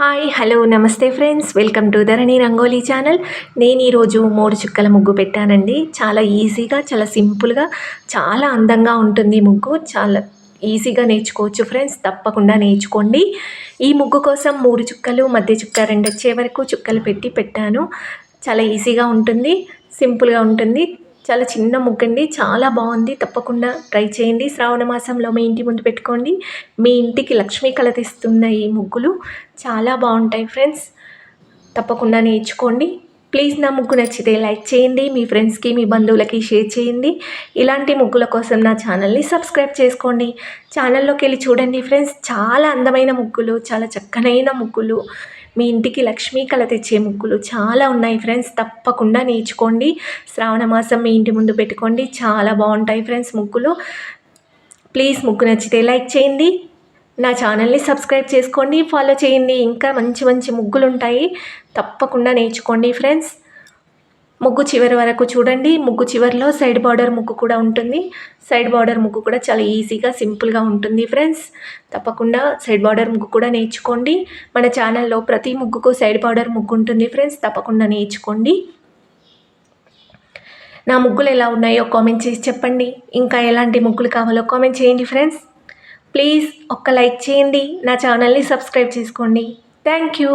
Hi hello నమస్తే friends, welcome to Dharani rangoli channel. నేను ఈరోజు 3 చుక్కల ముగ్గు పెట్టానండి. చాలా ఈజీగా, చాలా సింపుల్గా, చాలా అందంగా ఉంటుంది ముగ్గు. చాలా ఈజీగా నేర్చుకోవచ్చు ఫ్రెండ్స్, తప్పకుండా నేర్చుకోండి. ఈ ముగ్గు కోసం 3 చుక్కలు, మధ్య చుక్క 2 వచ్చే వరకు చుక్కలు పెట్టాను. చాలా ఈజీగా ఉంటుంది, సింపుల్గా ఉంటుంది. చాలా చిన్న ముగ్గండి, చాలా బాగుంది. తప్పకుండా ట్రై చేయండి. శ్రావణ మాసంలో మీ ఇంటి ముందు పెట్టుకోండి. మీ ఇంటికి లక్ష్మీ కళ తెస్తున్న ఈ ముగ్గులు చాలా బాగుంటాయి ఫ్రెండ్స్. తప్పకుండా నేర్చుకోండి. ప్లీజ్ నా ముగ్గు నచ్చితే లైక్ చేయండి, మీ ఫ్రెండ్స్కి, మీ బంధువులకి షేర్ చేయండి. ఇలాంటి ముగ్గుల కోసం నా ఛానల్ని సబ్స్క్రైబ్ చేసుకోండి. ఛానల్లోకి వెళ్ళి చూడండి ఫ్రెండ్స్, చాలా అందమైన ముగ్గులు, చాలా చక్కనైన ముగ్గులు, మీ ఇంటికి లక్ష్మీ కళ తెచ్చే ముగ్గులు చాలా ఉన్నాయి ఫ్రెండ్స్. తప్పకుండా నేర్చుకోండి. శ్రావణ మాసం మీ ఇంటి ముందు పెట్టుకోండి. చాలా బాగుంటాయి ఫ్రెండ్స్ ముగ్గులు. ప్లీజ్ ముగ్గు నచ్చితే లైక్ చేయండి, నా ఛానల్ని సబ్స్క్రైబ్ చేసుకోండి, ఫాలో చేయండి. ఇంకా మంచి మంచి ముగ్గులు ఉంటాయి. తప్పకుండా నేర్చుకోండి ఫ్రెండ్స్. ముగ్గు చివరి వరకు చూడండి. ముగ్గు చివరిలో సైడ్ బార్డర్ ముగ్గు కూడా ఉంటుంది. సైడ్ బార్డర్ ముగ్గు కూడా చాలా ఈజీగా, సింపుల్గా ఉంటుంది ఫ్రెండ్స్. తప్పకుండా సైడ్ బార్డర్ ముగ్గు కూడా నేర్చుకోండి. మన ఛానల్లో ప్రతి ముగ్గుకు సైడ్ బార్డర్ ముగ్గు ఉంటుంది ఫ్రెండ్స్. తప్పకుండా నేర్చుకోండి. నా ముగ్గులు ఎలా ఉన్నాయో కామెంట్ చేసి చెప్పండి. ఇంకా ఎలాంటి ముగ్గులు కావాలో కామెంట్ చేయండి ఫ్రెండ్స్. ప్లీజ్ ఒక్క లైక్ చేయండి, నా ఛానల్ని సబ్స్క్రైబ్ చేసుకోండి. Thank you.